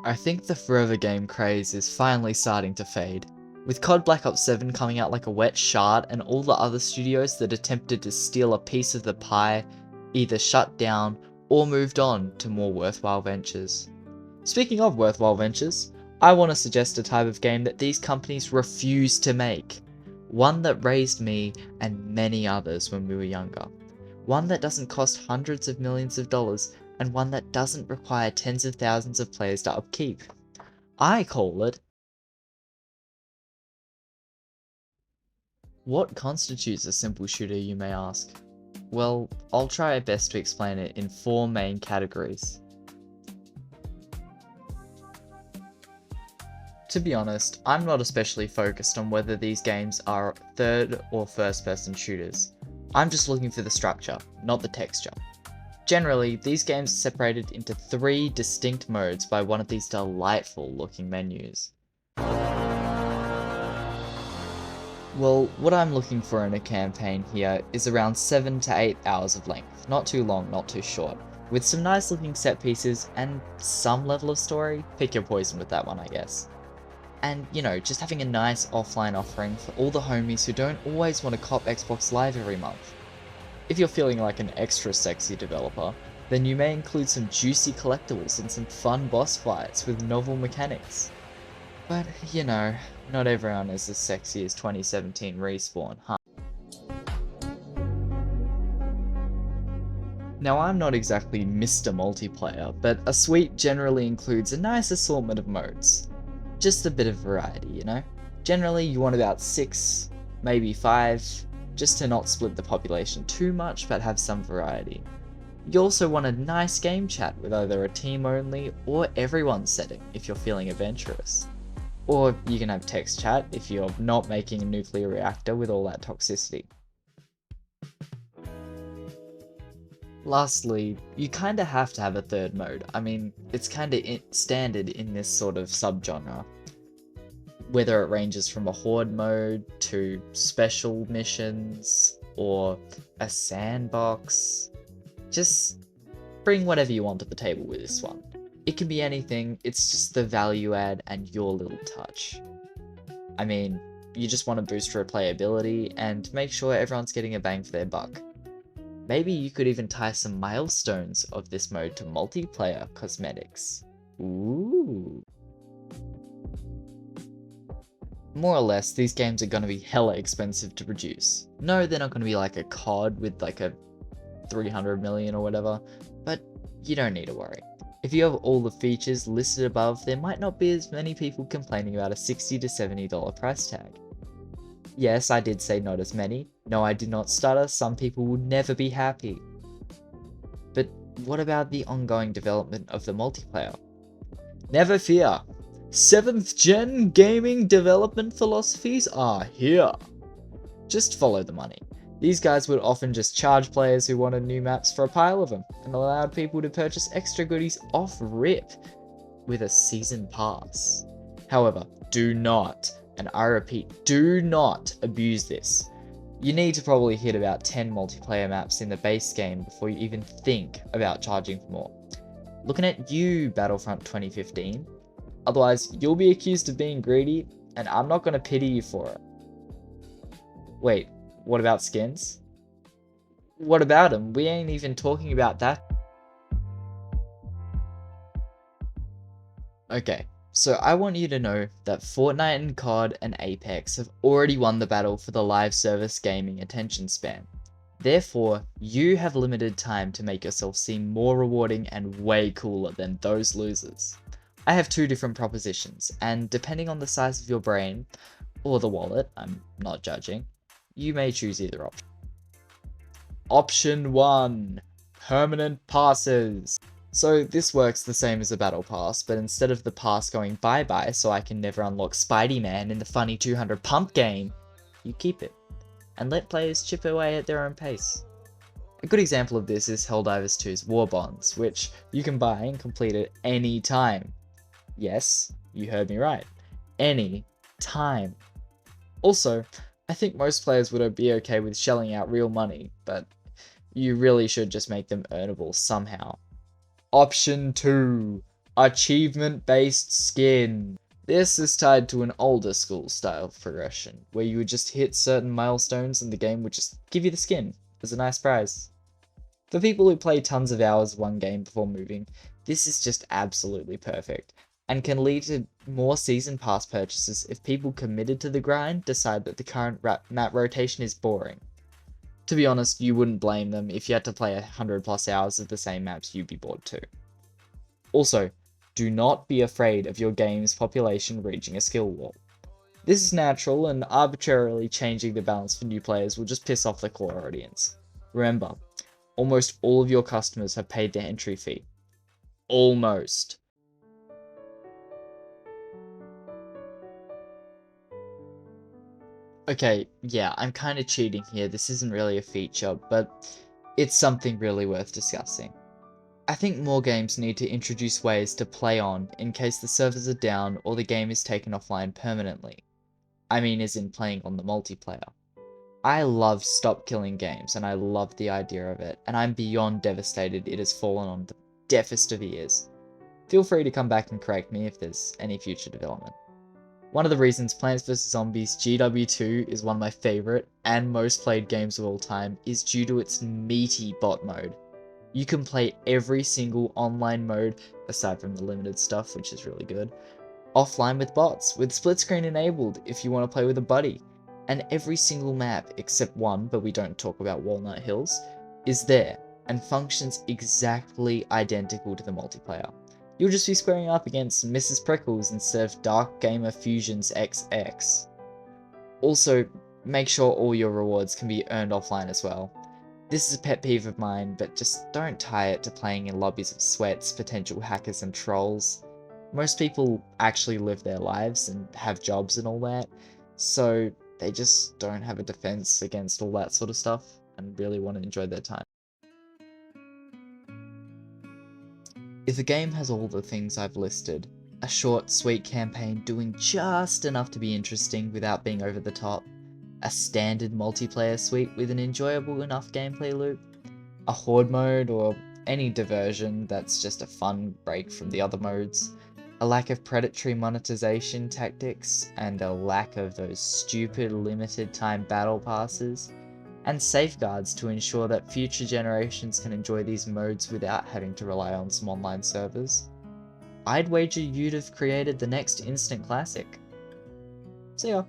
I think the forever game craze is finally starting to fade. With COD Black Ops 7 coming out like a wet shard and all the other studios that attempted to steal a piece of the pie either shut down or moved on to more worthwhile ventures. Speaking of worthwhile ventures, I want to suggest a type of game that these companies refuse to make. One that raised me and many others when we were younger. One that doesn't cost hundreds of millions of dollars, and one that doesn't require tens of thousands of players to upkeep. I call it... What constitutes a simple shooter, you may ask? Well, I'll try my best to explain it in 4 main categories. To be honest, I'm not especially focused on whether these games are third or first person shooters. I'm just looking for the structure, not the texture. Generally, these games are separated into 3 distinct modes by one of these delightful looking menus. Well, what I'm looking for in a campaign here is around 7 to 8 hours of length, not too long, not too short, with some nice looking set pieces and some level of story. Pick your poison with that one, I guess. And, you know, just having a nice offline offering for all the homies who don't always want to cop Xbox Live every month. If you're feeling like an extra sexy developer, then you may include some juicy collectibles and some fun boss fights with novel mechanics. But, you know, not everyone is as sexy as 2017 Respawn, huh? Now, I'm not exactly Mr. Multiplayer, but a suite generally includes a nice assortment of modes. Just a bit of variety, you know? Generally, you want about 6, maybe 5, just to not split the population too much, but have some variety. You also want a nice game chat with either a team only or everyone setting if you're feeling adventurous. Or you can have text chat if you're not making a nuclear reactor with all that toxicity. Lastly, you kinda have to have a third mode. I mean, it's kinda standard in this sort of subgenre. Whether it ranges from a horde mode to special missions or a sandbox, just bring whatever you want to the table with this one. It can be anything, it's just the value add and your little touch. I mean, you just want to boost replayability and make sure everyone's getting a bang for their buck. Maybe you could even tie some milestones of this mode to multiplayer cosmetics. Ooh. More or less, these games are going to be hella expensive to produce. No, they're not going to be like a COD with like a 300 million or whatever, but you don't need to worry. If you have all the features listed above, there might not be as many people complaining about a $60 to $70 price tag. Yes, I did say not as many. No, I did not stutter. Some people will never be happy. But what about the ongoing development of the multiplayer? Never fear. 7th gen gaming development philosophies are here. Just follow the money. These guys would often just charge players who wanted new maps for a pile of them, and allowed people to purchase extra goodies off rip with a season pass. However, do not, and I repeat, do not abuse this. You need to probably hit about 10 multiplayer maps in the base game before you even think about charging for more. Looking at you, Battlefront 2015. Otherwise, you'll be accused of being greedy, and I'm not going to pity you for it. Wait. What about skins? What about them? We ain't even talking about that. Okay, so I want you to know that Fortnite and COD and Apex have already won the battle for the live service gaming attention span. Therefore, you have limited time to make yourself seem more rewarding and way cooler than those losers. I have 2 different propositions, and depending on the size of your brain, or the wallet, I'm not judging, you may choose either option. Option 1. Permanent passes. So this works the same as a battle pass, but instead of the pass going bye-bye so I can never unlock Spidey-Man in the funny 200 pump game, you keep it, and let players chip away at their own pace. A good example of this is Helldivers 2's War Bonds, which you can buy and complete at any time. Yes, you heard me right. Any time. Also, I think most players would be okay with shelling out real money, but you really should just make them earnable somehow. Option 2. Achievement-based skin. This is tied to an older school style of progression, where you would just hit certain milestones and the game would just give you the skin as a nice prize. For people who play tons of hours of one game before moving, this is just absolutely perfect, and can lead to more season pass purchases if people committed to the grind decide that the current map rotation is boring. To be honest, you wouldn't blame them. If you had to play 100 plus hours of the same maps, you'd be bored too. Also, do not be afraid of your game's population reaching a skill wall. This is natural, and arbitrarily changing the balance for new players will just piss off the core audience. Remember, almost all of your customers have paid their entry fee. Almost. Okay, yeah, I'm kind of cheating here. This isn't really a feature, but it's something really worth discussing. I think more games need to introduce ways to play on in case the servers are down or the game is taken offline permanently. I mean, as in playing on the multiplayer. I love stop killing games, and I love the idea of it, and I'm beyond devastated it has fallen on the deafest of ears. Feel free to come back and correct me if there's any future development. One of the reasons Plants vs Zombies GW2 is one of my favourite and most played games of all time is due to its meaty bot mode. You can play every single online mode, aside from the limited stuff, which is really good, offline with bots, with split screen enabled if you want to play with a buddy. And every single map, except one, but we don't talk about Walnut Hills, is there, and functions exactly identical to the multiplayer. You'll just be squaring up against Mrs. Prickles instead of Dark Gamer Fusion's XX. Also, make sure all your rewards can be earned offline as well. This is a pet peeve of mine, but just don't tie it to playing in lobbies of sweats, potential hackers and trolls. Most people actually live their lives and have jobs and all that, so they just don't have a defense against all that sort of stuff and really want to enjoy their time. If a game has all the things I've listed, a short, sweet campaign doing just enough to be interesting without being over the top, a standard multiplayer suite with an enjoyable enough gameplay loop, a horde mode or any diversion that's just a fun break from the other modes, a lack of predatory monetization tactics, and a lack of those stupid limited time battle passes, and safeguards to ensure that future generations can enjoy these modes without having to rely on some online servers, I'd wager you'd have created the next instant classic. See ya.